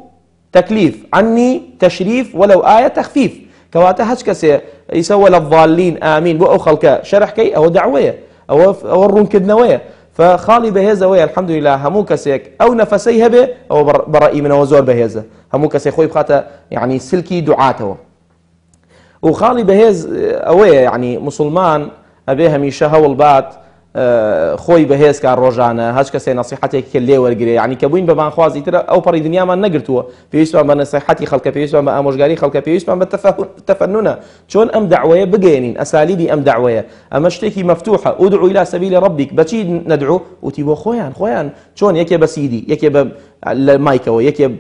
تكليف عني تشريف ولو آية تخفيف كواتا هج كسر يسوى للضالين آمين بو خلق شرح كي أو دعوة أو الرون كدنوية فخالي بهذا ويا الحمد لله همو كسيك أو نفسيها به أو برأي من وزور بهذا همو كسيك خوي بخاطر يعني سلكي دعاته وخالي بهذا أويا يعني مسلمان أبيها ميشا هول بات خوي بهذا كان رجعنا هاش كسي نصيحتك كلي ورجري يعني كبوين بمان خوازي ترى أو بري دنيا ما نقرتوا في يسمع بنصيحتي خلق في يسمع بأموجاري خلق في يسمع بالتفننا شون أم دعوة بجينين أساليبي أم دعوة أم اشتكي مفتوحة أدعو إلى سبيل ربك بتشي ندعو وتيبو خويان شون يكي بسيدي يكي بالمايكو يكي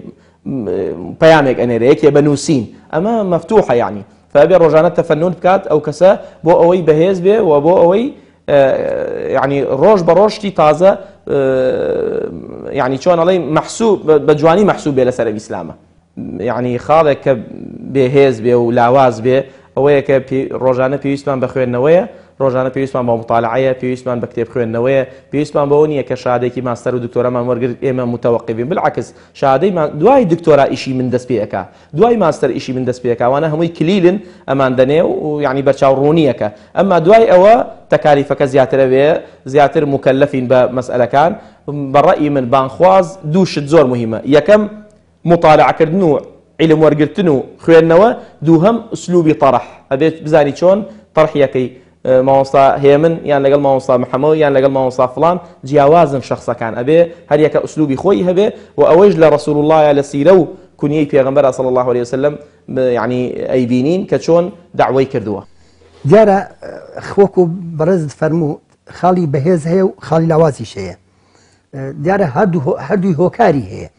بيامك أنا يكي بنوسين أما مفتوحة يعني فأبي رجعنا تفنن بكات أو كسا بو أوي بهيز به وبو أوي يعني روج بروجتي تازة يعني شون علي محسوب بجواني محسوب لسر الإسلام یعنی خاڵێک کە بێهێز بێ و لاواز بێ ئەوەیە کە ڕۆژانە پێویستمان بە خوێندنەوەیە، ڕۆژانە پێویستمان بە مطالعەیە، پێویستمان بە کتێب خوێندنەوەیە، پێویستمان بەوە نییە کە شادێکی ماستەر و دکتۆرەمان وەرگرت ئێمە متەوەقفین. بالعکس شادەی دوای دکتۆرا ئیشی من دەست پێ ئەکا، دوای ماستەر ئیشی من دەست پێ ئەکا، وانە هەمووی کلیلن ئەمان دەنێ و یعنی بەرچاوڕوونیەکە. ئەمما دوای ئەوە تەکالیفەکە زیاترە بێ، زیاتر مکەلەفین بە مەسئلەکان. بەڕەئی من بانخواز دوو شت زۆر مهمە: یەکەم مطالعەکردن و علم وەرگرتن و خوێندنەوە، دووهەم ئوسلوبی طەرح، ئەبێت بزانی چۆن طەرحیەکەی مامۆستا هەیە من یان لەگەڵ مامۆستا محەممەد یان لەگەڵ مامۆستا فڵان جیاوازن شخصەکان، ئەبێ هەر یەکە ئوسلوبی خۆی هەبێ و ئەوەش لە ڕەسوول الله لە سیرە و کونیەی پێغەمبەر صلی الله عليه وسلم یعنی ئەیبینین کە چۆن دعوەی کردووە. دیارە خۆکو بەڕێزت فەرموو خاڵی بەهێز هەیە و خاڵی لاوازیش هەیە. دیارە هەردووی هۆکاری هەیە.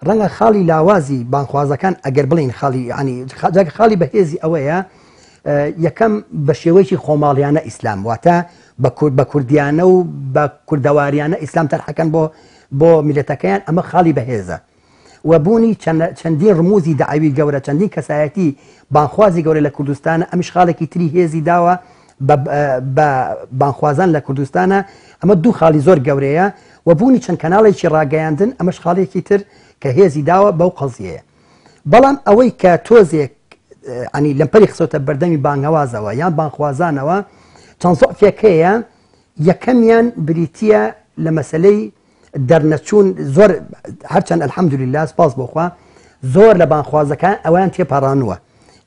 ڕەنگە خاڵی لاوازی بانخوازەکان ئەگەر بڵین خاڵی بەهێزی ئەوەیە یەکەم بە شێوەیەکی خۆماڵیانە ئیسلام، واتە بە کوردیانە و بە کوردەواریانە ئیسلام تەرحەکەن بۆ میلەتەکەیان، ئەمە خاڵی بەهێزە. وبوونی چەندین ڕموزی داعوی گەورە، چەندین کەسایەتی بانخوازی گەورە لە کوردستانە، ئەمیش خاڵێکی تری هێزی داوە بە بانخوازان لە کوردستانە. ئەمە دوو خاڵی زۆر گەورەیە. وبوونی چەند کەناڵێکی ڕاگەیاندن، ئەمەش خاڵێکی تر کە هێزی داوە بەو قەزیەیە. بەڵام ئەوەی کە تۆزێک ئەنی لەمپەری خسۆتە بەردەمی بانگەوازەوە یان بانخوازانەوە، چەند زۆفێکەیە. یەکەمیان بریتە لە مەسلەی دەرنەچوون. زۆر هەرچەند ئەلحەمدولله سپاس بۆخوا زۆر لە بانخوازەکان ئەویان تێپەڕانووە.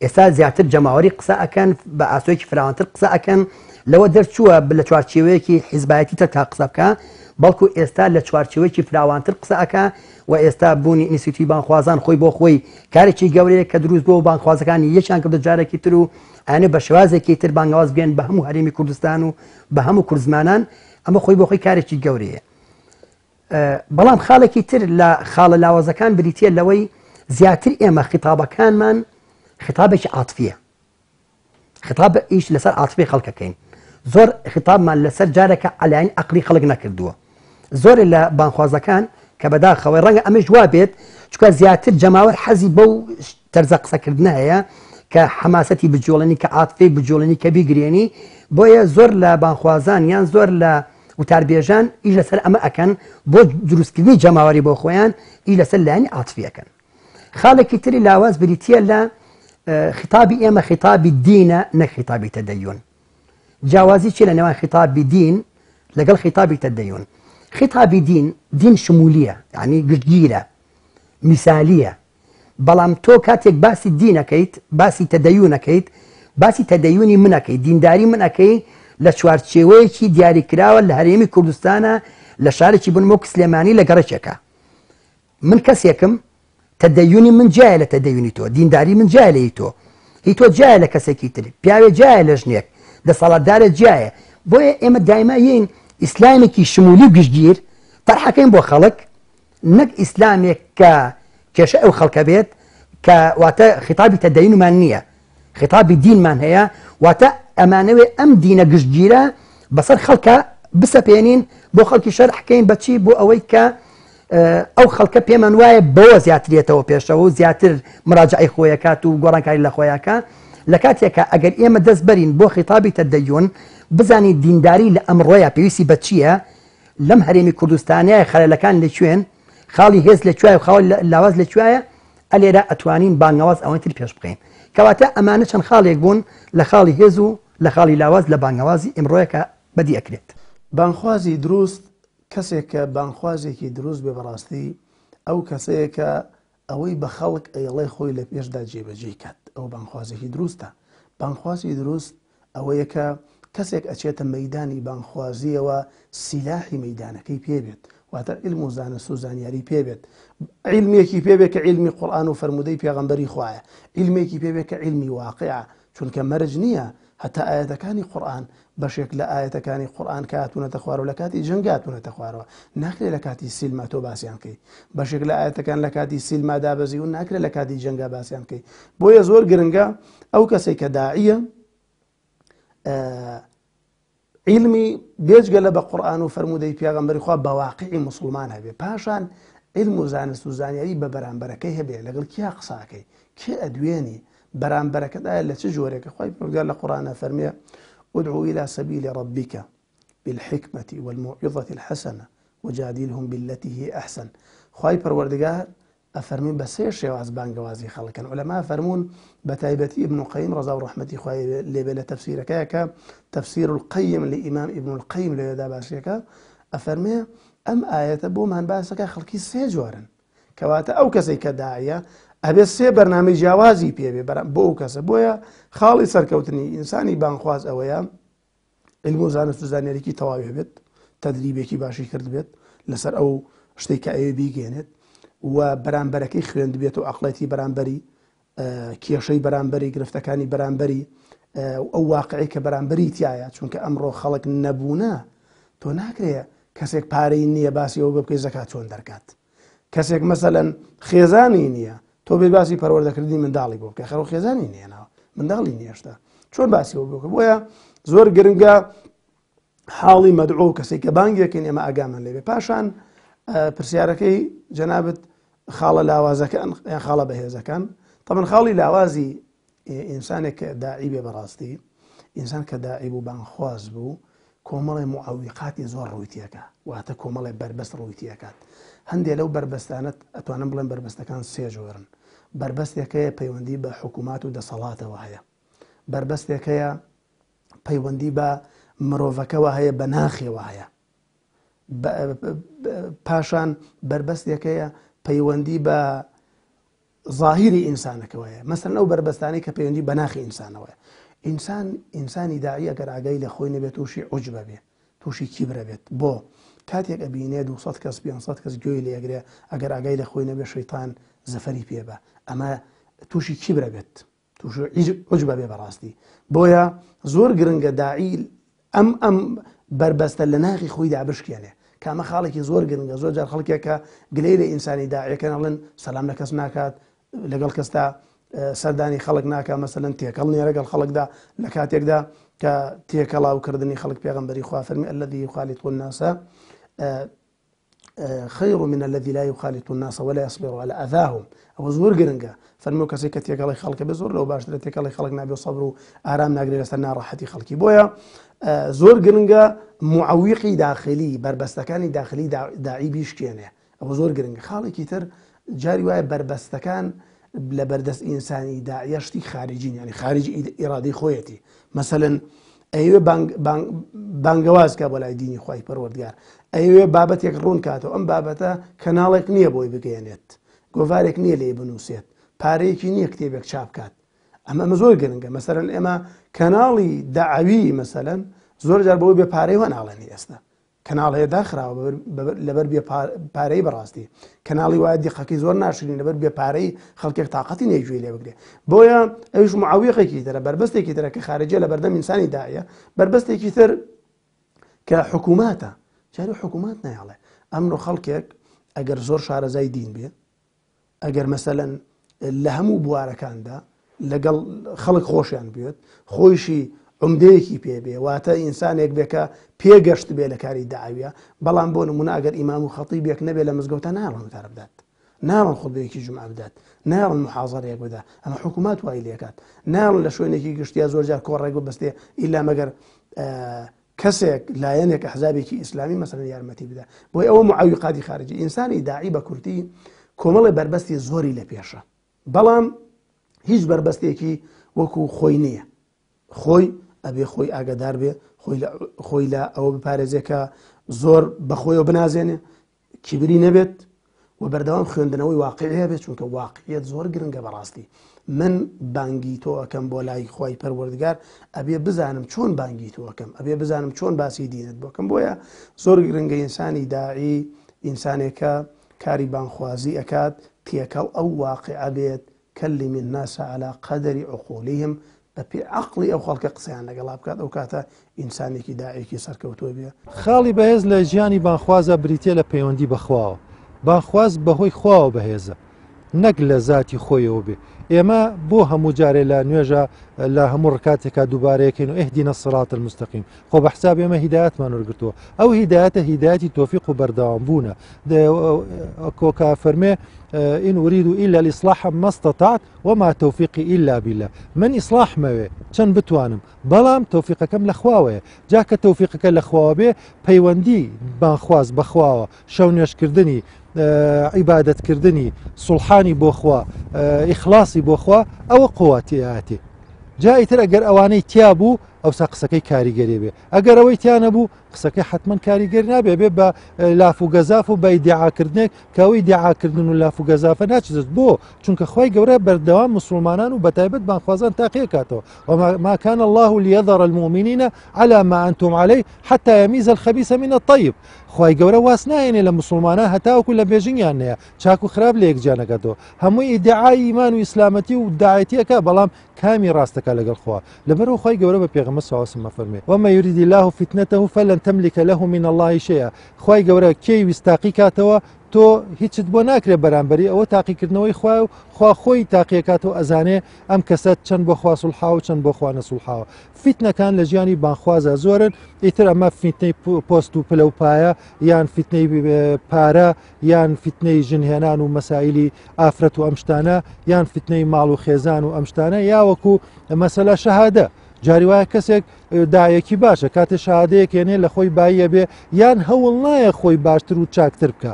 ئێستا زیاتر جەماوەری قسە ئەکەن، بە ئاسۆیەکی فراوانتر قسە ئەکەن، لەوە دەرچووە لە چوارچێوەیەکی حیزبایەتی تر تا قسە بکە، بەڵکو ئێستا لە چوارچێوەیەکی فراوانتر قسە ئەکە. و ئێستا بوونی ئینستیتوتی بانخوازان خۆی بۆ خۆی کارێکی گەورەیە کە دروست بۆ بانخوازەکانی یەکیان کردە جارێکی تر و ئەنێ بە شێوازێکی تر بانگەواز بێن بە هەموو هەرێمی کوردستان و بە هەموو کوردزمانان. ئەمە خۆی بۆ خۆی کارێکی گەورەیە. بەڵام خاڵێکی تر لە خاڵە لاوازەکان بریتە لەوەی زیاتر ئێمە خیتابەکانمان خیتابێکی عاتفیە، خیتاب ئیش لەسەر عاتفی خەڵکەکەین. زۆر خیتابمان لەسەر جارێکە عەلاین عەقلی خەڵک نەکردووە. زۆر لە بانخوازەکان کە بەداخەوەی ڕەنگە ئەمەش وا بێت چونکە زیاتر جەماوەر حەزی بەو تەرزە قسەکردنە هەیە کە حەماسەتی بجوڵنی کە عاتفی بجوڵنی کە بیگرێنی، بۆیە زۆر لە بانخوازان یان زۆر لە وتاربێژان ئیش لەسەر ئەمە ئەکەن بۆ دروستکردنی جەماوەری بۆ خۆیان ئیش لەسەر لایەنی عاتفی ئەکەن. خاڵێکی تری لاواز بریتە لە خیتابی ئێمە خیتابی دینە نەک خیتابی تەدەیون. جیاوازی چی لە نێوان خیتابی دین لەگەڵ خیتابی تەدەیون؟ خیتابی دین شمولیە، یعنی گشتگیرە، میسالیە. بەڵام تۆ کاتێک باسی دینەکەیت، باسی تەدەیونەکەیت، باسی تەدەیونی منەکەی، دینداری منەکەی لە چوارچێوەیەکی دیاریکراوە لە هەرێمی کوردستانە لە شارێکی بنمەوە سلێمانی لە گەڕەکێکە. من کەسێکم تەدەیونی من جایە لە تەدەیونی تۆ، دینداری من جایە لە تۆ، هی تۆ جایە لە کەسێکی تر، پیاوێ جایە لە ژنێک، دەسەڵاتدارە جایە. بۆیە ئێمە دایما یین ئیسلامێکی شمولی گشتگیر تەرحەکەین بۆ خەڵک، نەک ئیسلامێک کە کێشە ئەو خەڵکە بێت کە واتە خیتابی تەدەیونمان نییە، خیتابی دینمان هەیە. واتە ئەمانەوێ ئەم دینە گشتگیرە بەسەر خەڵکە بسەپێنین، بۆ خەڵکی شەرحکەین بەچی بۆ ئەوەی کە ئەو خەڵکە پێمان وایە بەوە زیاترێتەوە پێشەوە و زیاتر مراجعی خۆیەکات و گۆڕانکاری لە خۆیەکە. لە کاتێکە ئەگەر ئێمە دەست بەرین بۆ خیتابی تەدەیون، بزانین دینداری لە ئەمڕۆیە پێویستی بە چییە، لەم هەرێمی کوردستانیە خەلەلەکان لەکوێن، خاڵی هێز لەکوێیە و خاڵی لاواز لەکوێیە، ئەلێرە ئەتوانین بانگەواز ئەوەی تر پێش بکەین. کەواتە ئەمانە چەند خاڵێک بوون لە خاڵی هێز و لە خاڵی لاواز لە بانگەوازی ئەمڕۆیەکە بەدی ئەکرێت. بانخوازی دروست کەسێک کە بانخوازێکی دروست بێ بەڕاستی ئەو کەسەیە کە ئەوەی بە خەڵک ئەیڵێ خۆی لە پێشدا جێبەجێ کات، ئەو بانخوازێکی دروستە. بانخوازی دروست ئەوەیە کە کەسێک ئەچێتە مەیدانی بانخوازیەوە سیلاحی مەیدانەکەی پێبێت، واتە علم و زانست و زانیاری پێبێت، علمێکی پێبێت کە علمی قورئان و فەرمودەی پێغەمبەری خوایە، علمێکی پێبێت کە علمی واقعە، چونکە مەرج نییە. هەتا ئاەتەکانی قورئان بەشێک لە ئاەتەکانی قورئان کە هاتوونەتە خوارەوە لە کاتی جەنگ هاتوونەتە خوارەوە، ناکرێت لە کاتی سیلما تۆ باسییان کەی. بەشێک لە ئاەتەکان لە کاتی سیلما دابەزیون ناکرێت لە کاتی جەنگا باسییان کەی. بۆیە زۆر گرنگە ئەو کەسێک کە داعیە علمی بێجگە لە بە قورئان و فەرمودەی پێغەمبەری خوا بە واقعی موسڵمان هەبێ، پاشان علم و زانست و زانیاری بە بەرامبەرەکەی هەبێ لەگەڵ کیا قساکەی کێ ئەدوێنی بەرامبەرەکەتایە لە چ جۆرێکە خۆی پروردگار لە قورآنە فەرمێ ادعو إلى سبيل ربك بالحكمة والموعظة الحسنة وجادلهم بالتي هي أحسن خواهي پروردگار أفرمين بسير شواز بانقوازي خلقا علماء فرمون بتايبتي ابن القيم رضا ورحمتي خواهي لبلا تفسير كاكا تفسير القيم لإمام ابن القيم ليدا باسيكا أفرمي أم آية بو من باسكا خلقي سيجورا كواتا أو كسي كداعية أبي سي برنامج جوازي بيه بو كسا بويا خالي سركوتني إنساني بانخواز أويا علم زانست و زانیاریکی تەواوی بێت تدریبێکی باشی کرد بێت لەسەر ئەو شتێک کە ئەوێ بیگەێنێت و بەرامبەرەکەی خوێند بێت و عەقڵەتی بەرامبەری کێشەی بەرامبەری گرفتەکانی بەرامبەری ئەو واقعی کە بەرامبەری تایە چونکە ئەمڕۆ خەڵک نەبوونە تۆ ناکرێ کەسێک پارەی نییە باسی ئەوە بکەی زەکات چۆن دەرکات کەسێک مەسەلەن خێزانی نییە تۆ بێ باسی پەروەردەکردنی منداڵی بۆ بکە خەڵک خێزانی نییەنەوە منداڵی نییەشتا چۆن باسی ئەوە بکە بۆیە زۆر گرنگە حاڵی مەدعو کەسێک کە بانگێکن ئێمە ئاگامان لێبێ پاشان پرسیارەکەی جەنابەت خاڵە لاوازەکان یان خاڵە بەهێزەکان طبعا خاڵی لاوازی ئینسانێک کە داعی بێ بەڕاستی ئینسان کە داعی بوو بانخواز بوو کۆمەڵی معەویقاتی زۆر ڕووی تێکە واتە کۆمەڵی بربەست ڕووی تێکات هەندێک لەو بربەستانت ئەتوانم بڵێن بربەستەکان سێ جۆرن بربەستێکەیە پەیوەندی بە حکومات و دەسەڵاتەوە هەیە بربەستێکەیە پەیوەندی بە مرۆڤەکەوە هەیە بە ناخێوە هەیە پاشان بربەستێکەیە پەیوەندی بە ظاهیری ئینسانەکەوەیە مەسەڵەن ئەو بربەستانەی کە پەیوەندی بە ناخی ئینسانەوەیە ئینسانی داعی ئەگەر ئاگای لە خۆی نەبێت تووشی عوجبە بێ تووشی کیبرە بێت بۆ کاتێک ئەبینێ 200 کەس 500 کەس گوێی لێگرێ ئەگەر ئاگای لە خۆی نەبێت شەیتان زەفەری پێ بە ئەمە تووشی کیبرە بێت تووشی عوجبە بێ بەڕاستی بۆیە زۆر گرنگە داعی ئەم بربەستە لە ناخی خۆیدا بشکێنێ کامە خاڵێکی زۆر گرنگە زۆر جار خەڵکێکە گلەی لە ئینسانی داعیەکەن ئەڵێن سەلام لە کەس ناکات لەگەڵ کەستا سەردانی خەڵک ناکە مەسەلەن تێکەڵ نیە لەگەڵ خەڵکدا لە کاتێکدا کە تێکەڵاوکردنی خەڵک پێغەمبەری خوا فەرمی الذي يخالط الناس خير من الذي لا يخالط الناس ولا يصبر على أذاهم ئەوە زۆر گرنگە فەرموو کەسێک کە تێکەڵی خەڵکە بێ زۆر لەو باشترە تێکەڵی خەڵک نابێ و سەبر و ئارام ناگرێت لەسەر ناڕەحەتی خەڵکی بۆیە زۆر گرنگە معەویقی داخلی بربەستەکانی داخلی داعی بیشکێنێ ئەوە زۆر گرنگە خاڵێکی تر جاری وایە بربەستەکان لە بەردەست ئینسانی داعیە شتی خارجین یعنی خارج ئیرادەی خۆیەتی مەسەلەن ئەوێ بانگەواز کە بۆ لای دینی خوای پەروەردگار ئەوێ بابەتێک ڕوون کاتەوە ئەم بابەتە کەناڵێک نییە بۆی بگەێنێت گۆڤارێک نییە لێ بنووسێت پارەیەکی نییە کتێبێک چاپ کات ئەمە زۆر گرنگە مەسەلەن ئێمە کەناڵی داعوی مەسەلەن زۆر جار بەوەی بێ پارەی وە ناڵێنی ئێستا کەناڵ هەیە داخراوە لەبەر بێ پارەی بەڕاستی کەناڵی وایە دیقەکەی زۆر ناشرین لەبەر بێ پارەی خەڵکێک تااقەتی نێگوێ لێ بگرێ بۆیە ئەوش معەویقێکی ترە بربەستێکی ترە کە خارجیە لە بەردەم ئینسانی داعیە بربەستێکی تر کە حکووماتە جاری حکوومات نایڵێ ئەمڕۆ خەڵکێک ئەگەر زۆر شارەزای دین بێ ئەگەر مەسەلەن لە هەموو بوارەکاندا لەگەڵ خەڵک خۆشیان بێت خۆیشی عمدەیەکی پێ بێ واتە ئینسانێک بێکە پێگەشت بێ لە کاری داعویە بەڵام بۆ نمونە ئەگەر ئیمام و خەتیبێک نەبێت لە مزگەوتە ناڕن وتارە بدات ناڕن خودبەیەکی جومعە بدات ناڕن محاضەرەیەک بدا ئەمە حکوومات وای لێکات ناڕن لە شوێنێکی گشتیا زۆر جار کۆڕێک و بەستێ ئیلا مەگەر کەسێک لایەنێک ئەحزابێکی ئیسلامی مەسەلەن یارمەتی بدا بۆی ئەوە معەویقاتی خارجی ئینسانی داعی بە کورتی کۆمەڵی بربەستی زۆری لە پێشە بەڵام هیچ بربەستێکی وەکو خۆی نییە خۆی ئەبێ خۆی ئاگادار بێ خۆی لە ئەوە بپارێزێکە زۆر بەخۆیەوە بنازێنێ کیبری نەبێت و بەردەوام خوێندنەوەی واقعەیە بێت چونکە واقعیت زۆر گرنگە بەڕاستی من بانگی تۆ ئەەکەم بۆ لای خوای پەروەردگار ئەبێ بزانم چۆن بانگی تۆ ئەەکەم ئەبێ بزانم چۆن باسی دینت بۆکەم بۆیە زۆر گرنگە ئینسانی داعی ئینسانێکە کاری بانخوازی ئەکات تێکەڵ ئەو واقعە بێت كلم الناس على قدر عقولهم بەپێ عقلی ئەو خەڵکە قسەیان لەگەڵا بکات ئەو کاتە ئینسانێکی داعیەکی سەرکەوتووە بێ خاڵی بەهێز لە ژیانی بانخوازە بریتێ لە پەیوەندی بەخواوە بانخواز بەهۆی خواوە بەهێزە نەک لە ذاتی خۆیەوە بێ ئێمە بۆ هەموو جارێ لە نوێژە لە هەموو ڕکاتێکا دووبارەیەکەین و ئهدینە الصراط المستقیم خۆ بە حساب ئێمە هیدایەتمان وەرگرتووە ئەو هیدایەتە هیدایەتی تۆفیق و بەردەوام بوونە کۆکا فەرمێ إن أريد إلا الإصلاح ما استطعت وما توفيقي إلا بالله من إصلاح موي چەند بتوانم بەڵام تۆفیقەکەم لە خواوەیە جاکە تۆفیقەکە لە خواوە بێ پەیوەندی بانخواز بەخواوە شەو نوێژکردنی عیبادەتکردنی سوڵحانی بۆ خوا ئیخلاسی بۆ خوا ئەوە قوواتیاتێ جا ئیتر ئەگەر ئەوانەی تیا بوو ئەوسا قسەکەی کاریگەری بێ ئەگەر ئەوەی تیانە بوو قسەکەی حتمما کاریگەر نابێ بێ بە لاف و گەزاف و بە ئیدعاکردنێک کەوەی دیعاکردن و لاف و گەزافە ناچێت بۆ چونکە خی گەورە بەردەوام مسلمانان و بەتایبەت بانخوازان تاقیەکاتەوە وما كان الله ليذر المؤمنين على ما أنتم عليه حتى يميز الخبيث من الطيب خی گەورە واس نایێنێ لە مسلمانان هەتاوەکو لە بێژنیان نەیە چاک و خراپ لە یەکجانەکەتەوە هەمووی ئیدعای ئیمان و ئیسلامەتی و داعەتیەکە بەڵام کامی ڕاستەکە لەگەڵ خوا لەبەرەوە خی گەورە بە پێغەمبەر صلی الله عليه وسلم فەرمێ وما يريد الله فتنته فلن تملك له من الله شيئا خی گەورە کێی ویستاقی کاتەوە تۆ هیچت بۆ ناکرێ بەرامبەری ئەوە تاقیکردنەوەی خوا خۆی تاقیەکاتەوە ئەزانێ ئەم کەسەت چەند بۆ خوا سوڵحاوە و چەند بۆ خوا نەسوڵحاوە فیتنەکان لە ژیانی بانخوازە زۆرن ئیتر ئەمە فیتنەی پۆست و پلەپایە یان فیتنەی پارە یان فیتنەی ژنهێنان و مەسائلی ئافرەت و ئەمشتانە یان فیتنەی ماڵ و خێزان و ئەمشتانە یاوەکو مەسەلە شەهادە جاری وایە کەسێک دایەکی باشە کاتێ شادەیەکێنێ لە خۆی بایە بێ یان هەوڵ نایە خۆی باشتر و چاکتر بکە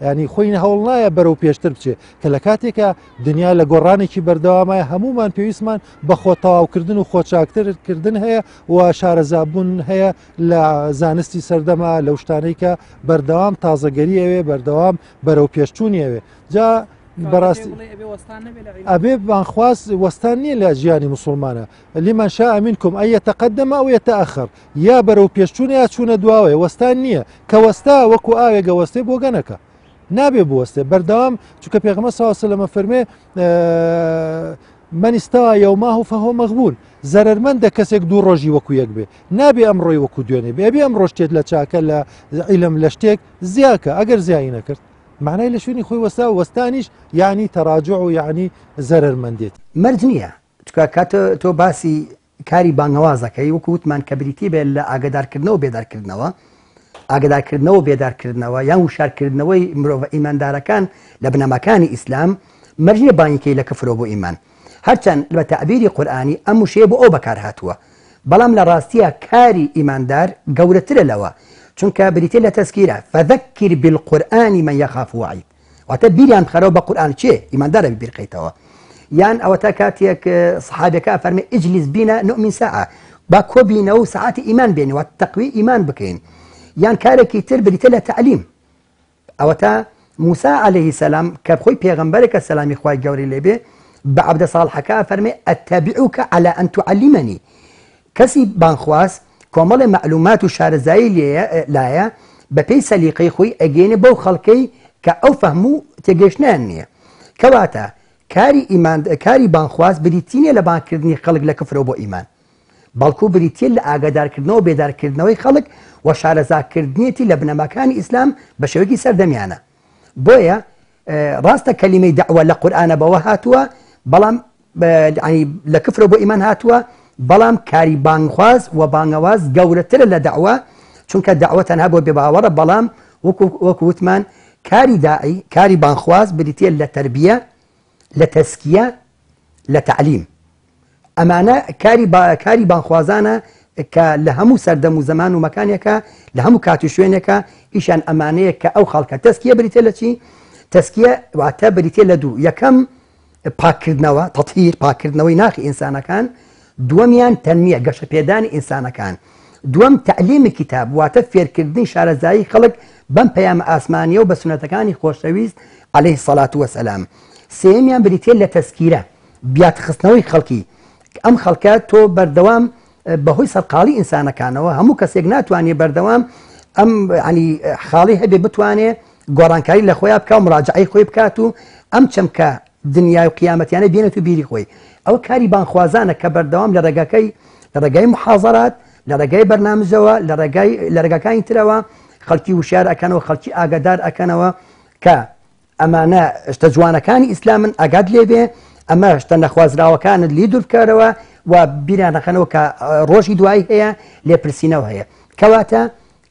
ینی خۆی هەوڵ نایە بەرەو پێشتر بچێ کە لە کاتێکە دنیا لە گۆڕانێکی بەردەوامایە هەمومان پێویستمان بە خۆتەواوکردن و خۆچاکترکردن هەیە و شارەزابوون هەیە لە زانستی سەردەما لەو شتانەی کە بەردەوام تازەگەری ئەوێ بەردەوام بەرەو پێشچوونی ئەوێ جا بەڕاستی ئەبێ بانخواست وەستان نییە لە ژیانی مسلمانە لمن شاء منكم أن يتقدم أو يتأخر یا بەرەو پێشچوونە یا چوونە دواوێ وەستان نییە کە وەستا وەکو ئاوێگە وەستێ بۆ گەنەکە نابێ بوەستێ بەردەوام چونکە پێغەمبەر صلی الله عليه وسلم فەرمێ من استوى يومه فهو مغبون زەرمەندە کەسێک دوو ڕۆژی وەکو یەک بێ نابێ ئەم ڕۆی وەکو دوێنێ بێ ئەم ڕۆژتێت لە چاکە لە عیلم لە شتێک زیاکە ئەگەر زیایی نەکرد معنای لە شوێنی خۆی وەستا وەستانیش یعنی تەراجع و یعنی زەرمەندێت مەرج نییە چکە کاتە تۆ باسی کاری بانگەوازەکەی وەکو وتمان کە بریتی بێت لە ئاگدارکردنەوە بێدارکردنەوە ئاگدارکردنەوە بێدارکردنەوە یان وشارکردنەوەی مرۆڤ ئیماندارەکان لە بنەماکانی ئیسلام مەرجە بانیکەی لە کفرۆ بۆ ئیمان هەرچەند لە تەعبیری قورئانی ئەم وشەیە بۆ ئەو بەکار هاتووە بەڵام لە ڕاستیە کاری ئیماندار گەورەترە لەوە چونکە بریتێ لە تەسکیرە فەذەکر بالقورئان من یەخاف وعید واتە بیریان بخەرەوە بە قورئان چێ ئیماندارە بیرقیتەوە یان ئەوە تا کاتێک سەحابەکە فەرمێ ئیجلیس بینە نؤمن ساعە با کۆبینەوە و سەعاتی ئیمان بێنەوە تەقوی ئیمان بکەین یان کارێکی تر بریتە لە تعلیم ئەوە تا موسى عليه السلام کە خۆی پێغەمبەرێکە سەلامی خوای گەورەی لێبێ بە عەبدە ساڵحەکە فەرمێ ئەتەبیعوکە عەلا ئەن توعەلیمەنی کەسی بانخواست کۆمەڵی معلومات و شارەزایی لایە بە پێی سەلیقەی خۆی ئەگەێنێ بەو خەڵکەی کە ئەو فەهم و تێگەیشتیان نییە کەواتە کاری بانخواست بریتینە لە بانکردنی خەڵک لە کفرەوە بۆ ئیمان بەڵکو بریتە لە ئاگادارکردنەوە بێدارکردنەوەی خەڵک و شارەزاکردنیەتی لە بنەماکانی ئیسلام بە شێوەیەکی سەردەمیانە بۆیە ڕاستە کەلیمەی دەعوە لە قورئانە بەوە هاتووە بەڵام لە کفرەوە بۆ ئیمان هاتووە بەڵام کاری بانخواز و بانگەواز گەورەترە لە دەعوە چونکە دەعوە تەنها بۆ بێباوەڕە بەڵام وەکو وتمان کاری داعی کاری بانخواز بریتە لە تەربیە لە تەسکیە لە تعلیم ئەمانە کاری بانخوازانە کە لە هەموو سەردەم و زەمان و مەکانێکە لە هەموو کات و شوێنێکە ئیشان ئەمانەیە کە ئەو خەڵکە تەسکیە بریتە لە چی تەسکیە واتە بریتە لە دوو یەکەم پاککردنەوە تەطهیر پاککردنەوەی ناخی ئینسانەکان دووەمیان تەنمیە گەشەپێدانی ئینسانەکان دووەم تعلیمی کتاب واتە فێرکردنی شارەزایی خەڵک بەم پەیامە ئاسمانیە و بە سونەتەکانی خۆشەویست عەلەیهی سەڵات وەسەلام سێمیان بریتە لە تەسکیرە بیاتخستنەوەی خەڵکی ئەم خەڵکە تۆ بەردەوام بەهۆی سەرقاڵی ئینسانەکانەوە هەموو کەسێک ناتوانێت بەردەوام ئەم ینی خاڵی هەبێ بتوانێت گۆڕانکاری لە خۆیان بکە و مراجعەی خۆی بکات و ئەم چەمکە دنیای و قیامەتیانە بێنێت و بیری خۆی ئەوە کاری بانخوازانە کە بەردەوام لە ڕێگای محاضەرات لە ڕێگای بەرنامجەوە لە ڕێگەکانی ترەوە خەڵکی وشار ئەکەنەوە خەڵکی ئاگادار ئەکەنەوە کە ئەمانە شتە جوانەکانی ئیسلامن ئاگاد لێبێ ئەمە شتە نەخوازراوەکانت لی دوور بکەرەوە و بیرانەکەنەوە کە ڕۆژی دوایی هەیە لێپرسینەوە هەیە کەواتە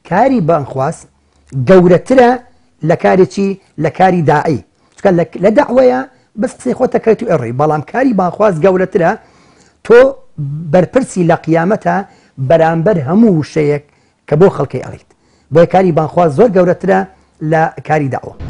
کاری بانخواست گەورەترە لە کارێکی لە کاری داعی چکە لە داوایە بەس قسەی خۆتەکەیت و ئەڕێ بەڵام کاری بانخواست گەورەترە تۆ بەرپرسی لە قیامەتە بەرامبەر هەموو شەیەک کە بۆ خەڵکی ئەڵیت بۆی کاری بانخواست زۆر گەورەترە لە کاری داوە.